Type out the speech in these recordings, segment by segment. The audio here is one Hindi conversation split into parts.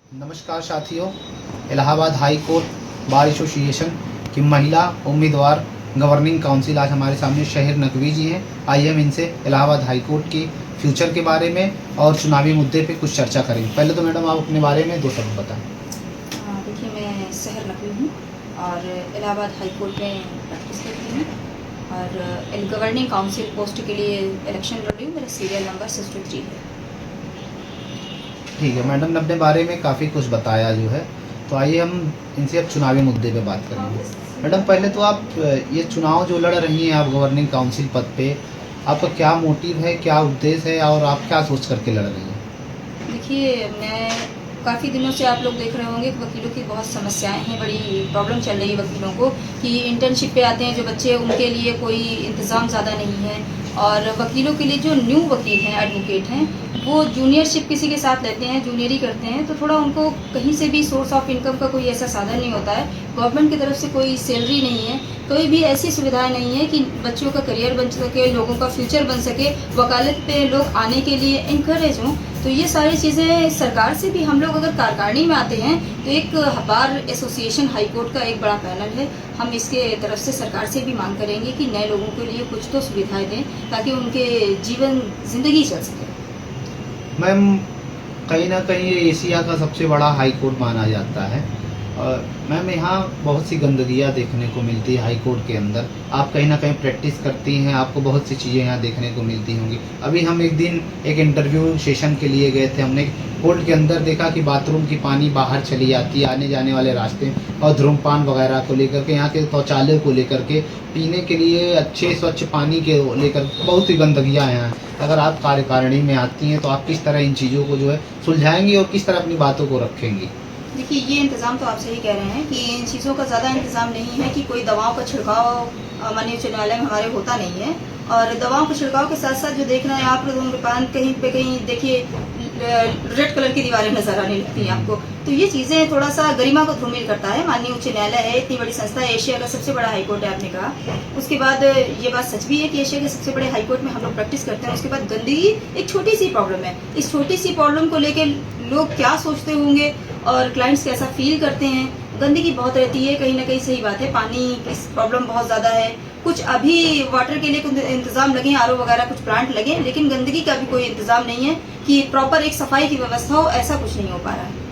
नमस्कार साथियों, Allahabad high court bar association की महिला उम्मीदवार गवर्निंग काउंसिल आज हमारे सामने शहर नकवी जी हैं। आइए हम इनसे इलाहाबाद हाई कोर्ट की फ्यूचर के बारे में और चुनावी मुद्दे पे कुछ चर्चा करेंगे। पहले तो मैडम आप अपने बारे में दो शब्द बताएं। देखिए, मैं शहर नकवी हूँ और इलाहाबाद हाई कोर्ट में प्रैक्टिस करती हूँ और गवर्निंग काउंसिल पोस्ट के लिए इलेक्शन लड़ रही हूँ। मेरा सीरियल नंबर 63 है। ठीक है मैडम ने अपने बारे में काफ़ी कुछ बताया जो है, तो आइए हम इनसे अब चुनावी मुद्दे पे बात करेंगे। मैडम पहले तो आप ये चुनाव जो लड़ रही हैं आप गवर्निंग काउंसिल पद पे, आपका क्या मोटिव है, क्या उद्देश्य है और आप क्या सोच करके लड़ रही हैं? देखिए, मैं काफ़ी दिनों से आप लोग देख रहे होंगे कि वकीलों की बहुत समस्याएं हैं, बड़ी प्रॉब्लम चल रही है वकीलों को कि इंटर्नशिप पे आते हैं जो बच्चे, उनके लिए कोई इंतज़ाम ज़्यादा नहीं है। और वकीलों के लिए जो न्यू वकील हैं, एडवोकेट हैं, वो जूनियरशिप किसी के साथ लेते हैं, जूनियरी करते हैं, तो थोड़ा उनको कहीं से भी सोर्स ऑफ इनकम का कोई ऐसा साधन नहीं होता है। गवर्नमेंट की तरफ से कोई सैलरी नहीं है, कोई भी ऐसी सुविधाएं नहीं है कि बच्चों का करियर बन सके, लोगों का फ्यूचर बन सके, वकालत पे लोग आने के लिए इंकरेज हों। तो ये सारी चीज़ें सरकार से भी, हम लोग अगर कार्यकारिणी में आते हैं तो एक बार एसोसिएशन हाई कोर्ट का एक बड़ा पैनल है, हम इसके तरफ से सरकार से भी मांग करेंगे कि नए लोगों के लिए कुछ तो सुविधाएं दें ताकि उनके जीवन जिंदगी चल सके। मैम कहीं ना कहीं ये एशिया का सबसे बड़ा हाई कोर्ट माना जाता है और मैम यहाँ बहुत सी गंदगियाँ देखने को मिलती है हाई कोर्ट के अंदर। आप कहीं ना कहीं प्रैक्टिस करती हैं, आपको बहुत सी चीज़ें यहाँ देखने को मिलती होंगी। अभी हम एक दिन एक इंटरव्यू सेशन के लिए गए थे, हमने कोर्ट के अंदर देखा कि बाथरूम की पानी बाहर चली जाती है आने जाने वाले रास्ते, और धूम्रपान वगैरह को लेकर के, यहाँ के शौचालय को लेकर के, पीने के लिए अच्छे स्वच्छ पानी के लेकर बहुत सी गंदगियाँ हैं। अगर आप कार्यकारिणी में आती हैं तो आप किस तरह इन चीज़ों को जो है सुलझाएंगी और किस तरह अपनी बातों को रखेंगी? देखिए, ये इंतज़ाम तो आप सही कह रहे हैं कि इन चीज़ों का ज़्यादा इंतज़ाम नहीं है कि कोई दवाओं का छिड़काव माननीय उच्च न्यायालय में हमारे होता नहीं है। और दवाओं के छिड़काव के साथ साथ जो देख रहे हैं आप, धूम्रपान कहीं पे कहीं देखिए रेड कलर की दीवारें नजर आने लगती हैं आपको, तो ये चीज़ें थोड़ा सा गरिमा को धूमिल करता है। माननीय उच्च न्यायालय है, इतनी बड़ी संस्था है, एशिया का सबसे बड़ा हाईकोर्ट है आपने कहा। उसके बाद ये बात सच भी है कि एशिया के सबसे बड़े हाईकोर्ट में हम लोग प्रैक्टिस करते हैं। उसके बाद गंदगी एक छोटी सी प्रॉब्लम है। इस छोटी सी प्रॉब्लम को लेकर लोग क्या सोचते होंगे और क्लाइंट्स कैसा फील करते हैं। गंदगी बहुत रहती है, कहीं ना कहीं सही बात है, पानी की प्रॉब्लम बहुत ज़्यादा है। कुछ अभी वाटर के लिए कुछ इंतजाम लगे, आरओ वगैरह कुछ प्लांट लगे, लेकिन गंदगी का भी कोई इंतजाम नहीं है कि प्रॉपर एक सफाई की व्यवस्था हो, ऐसा कुछ नहीं हो पा रहा है।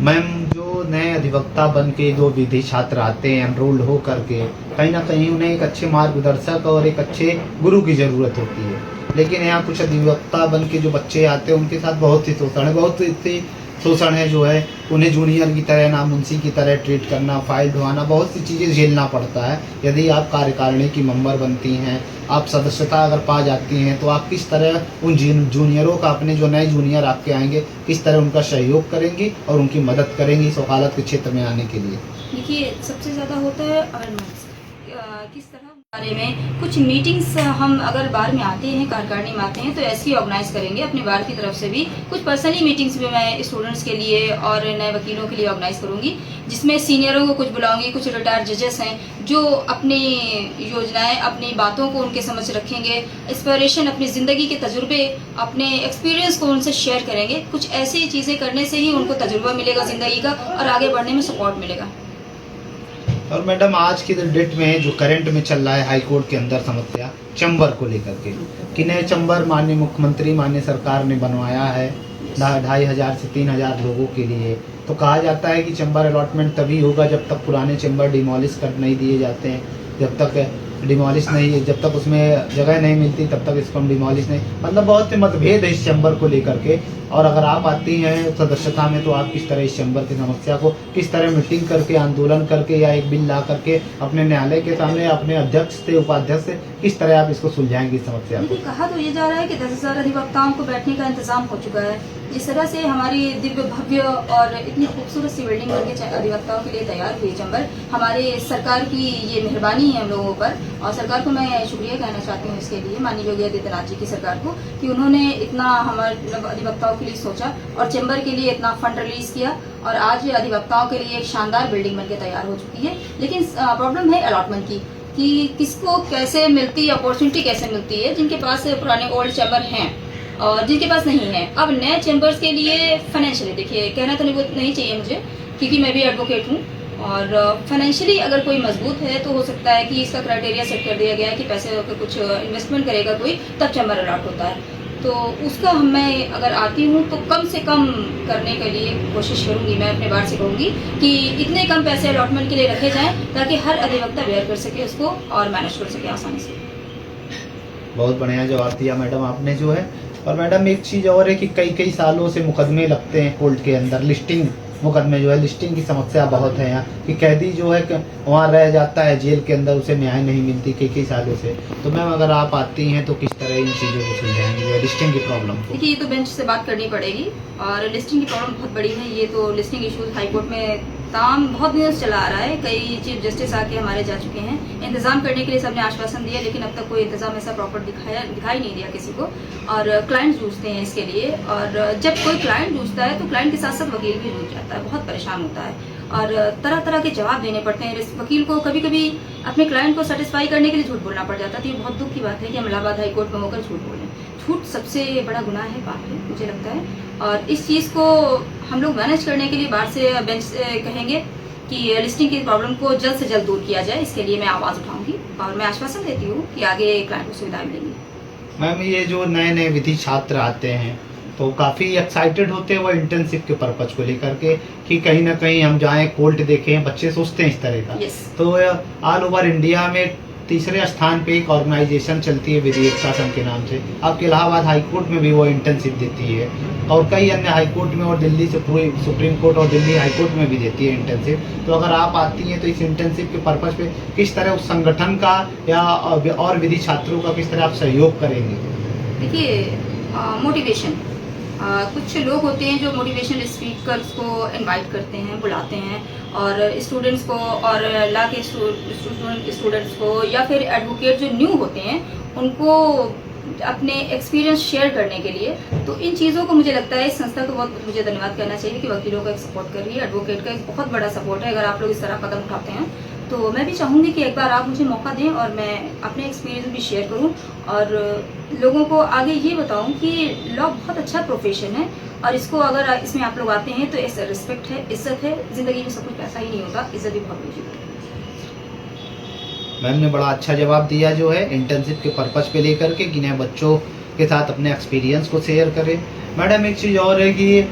मैम जो नए अधिवक्ता बन के जो विधि छात्र आते हैं एनरोल्ड हो करके, कहीं ना कहीं उन्हें एक अच्छे मार्गदर्शक और एक अच्छे गुरु की ज़रूरत होती है, लेकिन यहाँ कुछ अधिवक्ता बन के जो बच्चे आते हैं उनके साथ बहुत ही शोषण है, बहुत ही शोषण है जो है। उन्हें जूनियर की तरह, ना मुंशी की तरह ट्रीट करना, फाइल ढुआना, बहुत सी चीज़ें झेलना पड़ता है। यदि आप कार्यकारिणी की मेंबर बनती हैं, आप सदस्यता अगर पा जाती हैं, तो आप किस तरह उन जूनियरों का, अपने जो नए जूनियर आपके आएंगे, किस तरह उनका सहयोग करेंगी और उनकी मदद करेंगी इस वकालत के क्षेत्र में आने के लिए? देखिए, सबसे ज़्यादा होता है अवेयरनेस, किस तरह बारे में कुछ मीटिंग्स हम अगर बार में आते हैं, कार्यकारिणी में आते हैं, तो ऐसी ऑर्गेनाइज करेंगे अपने बार की तरफ से भी। कुछ पर्सनली मीटिंग्स भी मैं स्टूडेंट्स के लिए और नए वकीलों के लिए ऑर्गेनाइज करूंगी, जिसमें सीनियरों को कुछ बुलाऊंगी, कुछ रिटायर्ड जजेस हैं जो अपनी योजनाएं, अपनी बातों को उनके समझ रखेंगे, इंस्पिरेशन, अपनी ज़िंदगी के तजुर्बे, अपने एक्सपीरियंस को उनसे शेयर करेंगे। कुछ ऐसी चीज़ें करने से ही उनको तजुर्बा मिलेगा ज़िंदगी का और आगे बढ़ने में सपोर्ट मिलेगा। और मैडम आज की डेट में जो करंट में चल रहा है हाई कोर्ट के अंदर समस्या चैम्बर को लेकर के, कि नए चैम्बर माननीय मुख्यमंत्री, माननीय सरकार ने बनवाया है 2500 से 3000 लोगों के लिए, तो कहा जाता है कि चैम्बर अलॉटमेंट तभी होगा जब तक पुराने चैम्बर डिमोलिश कर नहीं दिए जाते हैं, जब तक डिमोलिश नहीं, जब तक उसमें जगह नहीं मिलती तब तक इसको हम डिमोलिश नहीं, मतलब बहुत से मतभेद है इस चैम्बर को लेकर के। और अगर आप आती हैं सदस्यता में तो आप किस तरह इस चैम्बर की समस्या को, किस तरह मीटिंग करके, आंदोलन करके या एक बिल ला करके अपने न्यायालय के सामने अपने अध्यक्ष से, उपाध्यक्ष से, किस तरह आप इसको सुलझाएंगे इस समस्या को? कहा तो ये जा रहा है कि 10,000 अधिवक्ताओं को बैठने का इंतजाम हो चुका है। जिस तरह से हमारी दिव्य भव्य और इतनी खूबसूरत सी बिल्डिंग बनके अधिवक्ताओं के लिए तैयार हुई चैम्बर, हमारे सरकार की ये मेहरबानी है हम लोगों पर, और सरकार को मैं शुक्रिया कहना चाहती हूँ इसके लिए, माननीय योगी आदित्यनाथ जी की सरकार को, कि उन्होंने इतना हमारे अधिवक्ताओं के लिए सोचा और चैम्बर के लिए इतना फंड रिलीज किया, और आज अधिवक्ताओं के लिए एक शानदार बिल्डिंग बनके तैयार हो चुकी है। लेकिन प्रॉब्लम है अलॉटमेंट की, कि किसको कैसे मिलती है, अपॉर्चुनिटी कैसे मिलती है। जिनके पास पुराने ओल्ड चैम्बर हैं और जिनके पास नहीं है। अब नए चैम्बर्स के लिए फाइनेंशियली, देखिए कहना तो नहीं चाहिए मुझे, क्योंकि मैं भी एडवोकेट हूँ, और फाइनेंशियली अगर कोई मजबूत है तो हो सकता है कि इसका क्राइटेरिया सेट कर दिया गया है कि पैसे का कुछ इन्वेस्टमेंट करेगा कोई, तब चैम्बर अलॉट होता है। तो उसका मैं अगर आती हूँ तो कम से कम करने के लिए कोशिश करूँगी। मैं अपने बार से कहूँगी कि इतने कम पैसे अलॉटमेंट के लिए रखे जाएं ताकि हर अधिवक्ता बेयर कर सके उसको और मैनेज कर सके आसानी से। बहुत बढ़िया जवाब दिया मैडम आपने जो है। और मैडम एक चीज़ और है कि कई कई सालों से मुकदमे लगते हैं कोर्ट के अंदर, लिस्टिंग मुकदमे जो है, लिस्टिंग की समस्या बहुत है यहाँ कि कैदी जो है वहाँ रह जाता है जेल के अंदर, उसे न्याय नहीं मिलती कई कई सालों से। तो मैम अगर आप आती हैं तो किस तरह इन चीज़ों को सुलझाएंगे जो है लिस्टिंग की प्रॉब्लम को? देखिए, ये तो बेंच से बात करनी पड़ेगी, और लिस्टिंग की प्रॉब्लम बहुत बड़ी है। ये तो लिस्टिंग इशूज हाई कोर्ट में काम बहुत दिनों से चला आ रहा है। कई चीफ जस्टिस आके हमारे जा चुके हैं, इंतजाम करने के लिए सबने आश्वासन दिया, लेकिन अब तक कोई इंतजाम ऐसा प्रॉपर दिखाई नहीं दिया किसी को। और क्लाइंट जूझते हैं इसके लिए, और जब कोई क्लाइंट जूझता है तो क्लाइंट के साथ साथ वकील भी जूझ जाता है, बहुत परेशान होता है, और तरह तरह के जवाब देने पड़ते हैं। वकील को कभी कभी अपने क्लाइंट को सेटिस्फाई करने के लिए झूठ बोलना पड़ जाता है। तो ये बहुत दुख की बात है कि हम इलाहाबाद हाई कोर्ट में होकर झूठ बोलें। झूठ सबसे बड़ा गुनाह है, पाप है, मुझे लगता है। और इस चीज़ को हम लोग मैनेज करने के लिए बाहर से बेंच से कहेंगे कि लिस्टिंग की प्रॉब्लम को जल्द से जल्द दूर किया जाए। इसके लिए मैं आवाज़ उठाऊंगी और मैं आश्वासन देती हूँ कि आगे क्लाइंट को सुविधा मिलेगी। मैम ये जो नए नए विधि छात्र आते हैं तो काफ़ी एक्साइटेड होते हैं वो इंटर्नशिप के पर्पज को लेकर के कि कहीं ना कहीं हम जाएं, कोर्ट देखें, बच्चे सोचते हैं इस तरह का। Yes. तो ऑल ओवर इंडिया में तीसरे स्थान पे एक ऑर्गेनाइजेशन चलती है विधि शासन के नाम से, आपके इलाहाबाद हाई कोर्ट में भी वो इंटर्नशिप देती है, और कई अन्य हाई कोर्ट में, और दिल्ली से पूरी सुप्रीम कोर्ट और दिल्ली हाई कोर्ट में भी देती है इंटर्नशिप। तो अगर आप आती हैं तो इस इंटर्नशिप के पर्पज पे किस तरह उस संगठन का या और विधि छात्रों का किस तरह आप सहयोग करेंगे? देखिए, मोटिवेशन, कुछ लोग होते हैं जो मोटिवेशनल स्पीकर्स को इनवाइट करते हैं, बुलाते हैं, और स्टूडेंट्स को और ला के स्टूडेंट्स को या फिर एडवोकेट जो न्यू होते हैं उनको अपने एक्सपीरियंस शेयर करने के लिए। तो इन चीज़ों को मुझे लगता है इस संस्था को बहुत मुझे धन्यवाद करना चाहिए कि वकीलों का एक सपोर्ट कर रही है, एडवोकेट का एक बहुत बड़ा सपोर्ट है। अगर आप लोग इस तरह कदम उठाते हैं तो मैं भी चाहूँगी कि एक बार आप मुझे मौका दें और मैं अपने एक्सपीरियंस भी शेयर करूँ और लोगों को आगे ये बताऊँ कि लॉ बहुत अच्छा प्रोफेशन है, और इसको अगर इसमें आप लोग आते हैं तो ऐसा रिस्पेक्ट है, इज्जत है। ज़िंदगी में सब कुछ पैसा ही नहीं होता, इज्जत भी बहुत बड़ी चीज़ है। मैम ने बड़ा अच्छा जवाब दिया जो है इंटर्नशिप के पर्पज पे लेकर के कि नए बच्चों के साथ अपने एक्सपीरियंस को शेयर करें। मैडम एक चीज़ और है कि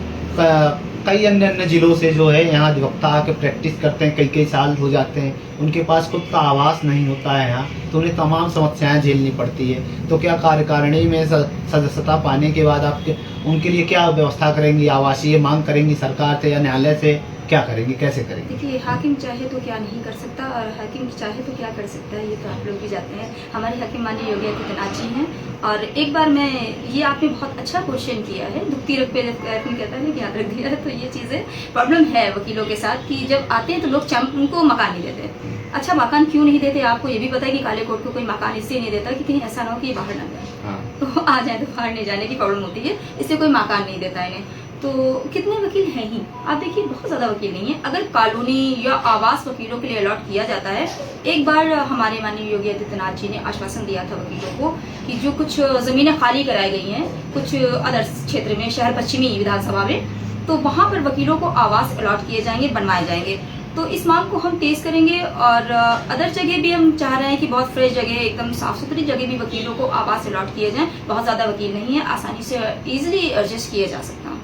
कई अन्य अन्य ज़िलों से जो है यहाँ अधिवक्ता आके प्रैक्टिस करते हैं, कई कई साल हो जाते हैं, उनके पास खुद का आवास नहीं होता है यहाँ, तो उन्हें तमाम समस्याएं झेलनी पड़ती है। तो क्या कार्यकारिणी में सदस्यता पाने के बाद आप उनके लिए क्या व्यवस्था करेंगी? आवासीय मांग करेंगी सरकार से या न्यायालय से? क्या करेंगे, कैसे करेंगे? देखिए, हाकिम चाहे तो क्या नहीं कर सकता और हाकिम चाहे तो क्या कर सकता है, ये तो आप लोग भी जाते हैं। हमारे हाकिम माननीय योगी आदित्यनाथ जी हैं। और एक बार मैं, ये आपने बहुत अच्छा क्वेश्चन किया है, दुखती रख पे कहता है कि याद रख दिया है। तो ये चीज़ें प्रॉब्लम है वकीलों के साथ कि जब आते हैं तो लोग उनको मकान नहीं देते। अच्छा, मकान क्यों नहीं देते? आपको ये भी पता है कि काले कोर्ट को कोई मकान इसलिए नहीं देता कि कहीं ऐसा ना हो कि ये बाहर ना जाए, तो आ जाए तो बाहर नहीं जाने की प्रॉब्लम होती है, इससे कोई मकान नहीं देता इन्हें। तो कितने वकील हैं ही, आप देखिए बहुत ज़्यादा वकील नहीं है। अगर कॉलोनी या आवास वकीलों के लिए अलॉट किया जाता है, एक बार हमारे माननीय योगी आदित्यनाथ जी ने आश्वासन दिया था वकीलों को कि जो कुछ ज़मीनें खाली कराई गई हैं कुछ अदर क्षेत्र में, शहर पश्चिमी विधानसभा में, तो वहाँ पर वकीलों को आवास अलॉट किए जाएंगे, बनवाए जाएंगे। तो इस मांग को हम तेज करेंगे, और अदर जगह भी हम चाह रहे हैं कि बहुत फ्रेश जगह, एकदम साफ सुथरी जगह भी वकीलों को आवास अलॉट किए जाएं। बहुत ज़्यादा वकील नहीं है, आसानी से ईजिली एडजस्ट किए जा सकता है।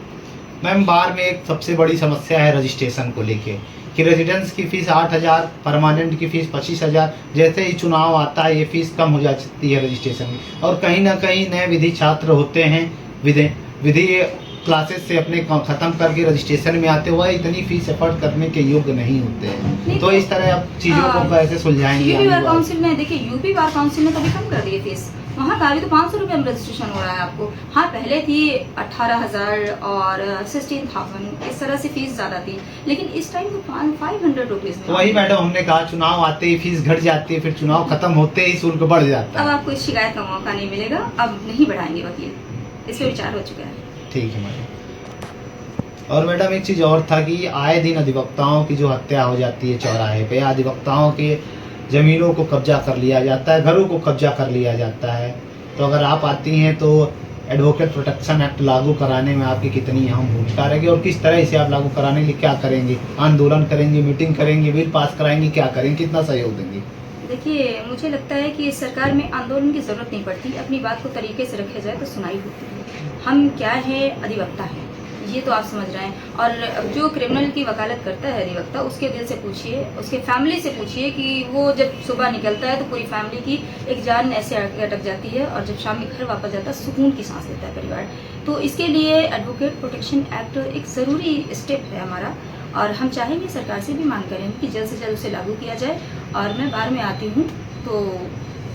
मैम बार में एक सबसे बड़ी समस्या है रजिस्ट्रेशन को लेके कि रेजिडेंस की फ़ीस 8,000, परमानेंट की फ़ीस 25,000, जैसे ही चुनाव आता है ये फ़ीस कम हो जाती है रजिस्ट्रेशन में, और कहीं ना कहीं नए विधि छात्र होते हैं, विधि क्लासेस से अपने ख़त्म करके रजिस्ट्रेशन में आते हुए इतनी फीस एफर्ट करने के योग्य नहीं होते हैं। तो इस तरह आप चीज़ों को कैसे सुलझाएंगे? यूपी बार काउंसिल में देखिए, यूपी बार काउंसिल ने कभी कम कर दी फीस, वहाँ का अभी तो 500 रुपये में रजिस्ट्रेशन हो रहा है आपको। हाँ, पहले थी 18,000 और 16,000, इस तरह से फीस ज़्यादा थी, लेकिन इस टाइम तो 500 रुपीज़ में। तो वही मैडम हमने कहा, चुनाव आते ही फीस घट जाती है, फिर चुनाव खत्म होते ही शुल्क बढ़ जाता है। अब आपको शिकायत का मौका नहीं मिलेगा, अब नहीं बढ़ाएंगे वकील, इस पर विचार हो चुका है। ठीक है मैडम। और मैडम एक चीज़ और था कि आए दिन अधिवक्ताओं की जो हत्या हो जाती है चौराहे पे, अधिवक्ताओं के ज़मीनों को कब्जा कर लिया जाता है, घरों को कब्जा कर लिया जाता है। तो अगर आप आती हैं तो एडवोकेट प्रोटेक्शन एक्ट लागू कराने में आपकी कितनी अहम भूमिका रहेगी और किस तरह इसे आप लागू कराने के लिए क्या करेंगे? आंदोलन करेंगे, मीटिंग करेंगे, बिल पास कराएंगे, क्या करेंगे, कितना सहयोग देंगे? देखिए, मुझे लगता है कि सरकार में आंदोलन की ज़रूरत नहीं पड़ती। अपनी बात को तरीके से रखा जाए तो सुनाई होती है। हम क्या है, अधिवक्ता हैं, ये तो आप समझ रहे हैं। और जो क्रिमिनल की वकालत करता है अधिवक्ता, उसके दिल से पूछिए, उसके फैमिली से पूछिए कि वो जब सुबह निकलता है तो पूरी फैमिली की एक जान ऐसे अटक जाती है और जब शाम में घर वापस जाता है सुकून की सांस लेता है परिवार। तो इसके लिए एडवोकेट प्रोटेक्शन एक्ट एक ज़रूरी स्टेप है हमारा, और हम चाहेंगे, सरकार से भी मांग करेंगे कि जल्द से जल्द उसे लागू किया जाए। और मैं बार में आती हूँ तो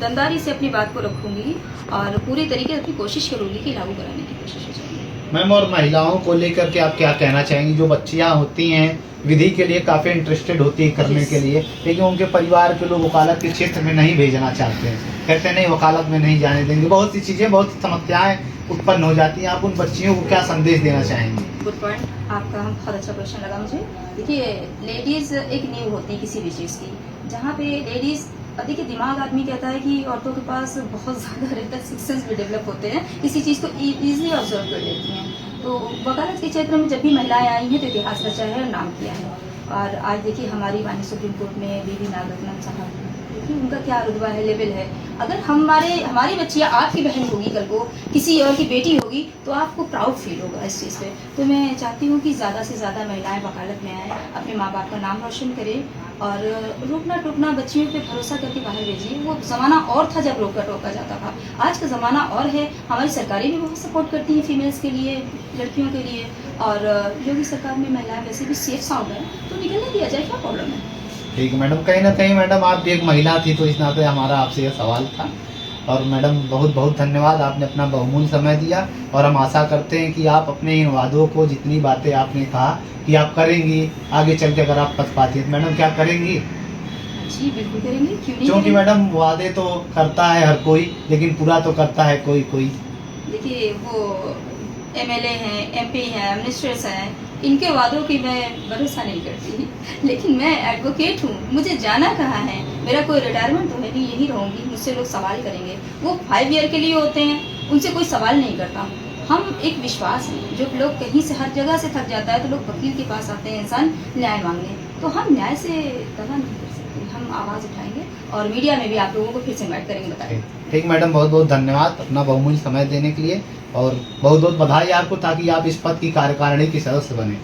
दमदारी से अपनी बात को रखूँगी और पूरी तरीके से अपनी कोशिश करूँगी कि लागू कराने की कोशिश हो जाए। मैम, और महिलाओं को लेकर के आप क्या कहना चाहेंगी? जो बच्चियां होती हैं विधि के लिए काफ़ी इंटरेस्टेड होती है करने के लिए, लेकिन उनके परिवार के लोग वकालत के क्षेत्र में नहीं भेजना चाहते हैं, कहते हैं नहीं वकालत में नहीं जाने देंगे। बहुत सी चीज़ें, बहुत सी समस्याएं उत्पन्न हो जाती हैं। आप उन बच्चियों को क्या संदेश देना चाहेंगे? गुड पॉइंट, आपका बहुत अच्छा क्वेश्चन लगा मुझे। देखिए, लेडीज़ एक नींव होती है किसी भी चीज़ की। जहाँ पे लेडीज़, देखिए दिमाग आदमी कहता है कि औरतों के पास बहुत ज़्यादा रहता है, सिक्सेस भी डेवलप होते हैं, किसी चीज़ को ईजिली ऑब्जर्व कर लेती हैं। तो वकालत के क्षेत्र में जब भी महिलाएं आई हैं तो इतिहास रचा है और नाम किया है। और आज देखिए हमारी माननीय सुप्रीम कोर्ट में बीबी नागरत्नम साहब, देखिए उनका क्या रुतबा है, लेवल है। अगर हमारी बच्चियाँ, आपकी बहन होगी कल को, किसी और की बेटी होगी, तो आपको प्राउड फील होगा इस चीज़ पे। तो मैं चाहती हूँ कि ज़्यादा से ज़्यादा महिलाएं वकालत में आएँ, अपने माँ बाप का नाम रोशन करें और रोकना टोकना, बच्चियों पे भरोसा करके बाहर भेजिए। वो ज़माना और था जब रोका टोका जाता था, आज का ज़माना और है। हमारी सरकारें भी बहुत सपोर्ट करती हैं फीमेल्स के लिए, लड़कियों के लिए। और योगी सरकार में महिलाएं वैसे भी सेफ साउंड है, तो निकलने दिया जाए, क्या प्रॉब्लम है? ठीक है मैडम, कहीं ना कहीं मैडम आप भी एक महिला थी, तो इस नाते हमारा आपसे यह सवाल था। और मैडम बहुत बहुत धन्यवाद, आपने अपना बहुमूल्य समय दिया और हम आशा करते हैं कि आप अपने इन वादों को, जितनी बातें आपने कहा कि आप करेंगी, आगे चल के अगर आप पद पाती हैं तो मैडम क्या करेंगी? जी बिल्कुल करेंगे, क्यों नहीं क्योंकि करेंगे? मैडम वादे तो करता है हर कोई, लेकिन पूरा तो करता है कोई कोई। देखिए, वो एमएलए हैं, एमपी हैं, मिनिस्टर्स हैं, इनके वादों की मैं भरोसा नहीं करती। लेकिन मैं एडवोकेट हूँ, मुझे जाना कहाँ है, मेरा कोई रिटायरमेंट तो है नहीं, यही रहूँगी। मुझसे लोग सवाल करेंगे, वो 5 ईयर के लिए होते हैं, उनसे कोई सवाल नहीं करता। हम एक विश्वास है, जो लोग कहीं से, हर जगह से थक जाता है तो लोग वकील के पास आते हैं इंसान न्याय मांगने, तो हम न्याय से दगा नहीं कर सकते। हम आवाज़ उठाएंगे और मीडिया में भी आप लोगों को फिर से इन्वाइट करेंगे, बताएं। ठीक मैडम, बहुत बहुत धन्यवाद अपना बहुमूल्य समय देने के लिए और बहुत बहुत बधाई आपको, ताकि आप इस पद की कार्यकारिणी की सदस्य बने।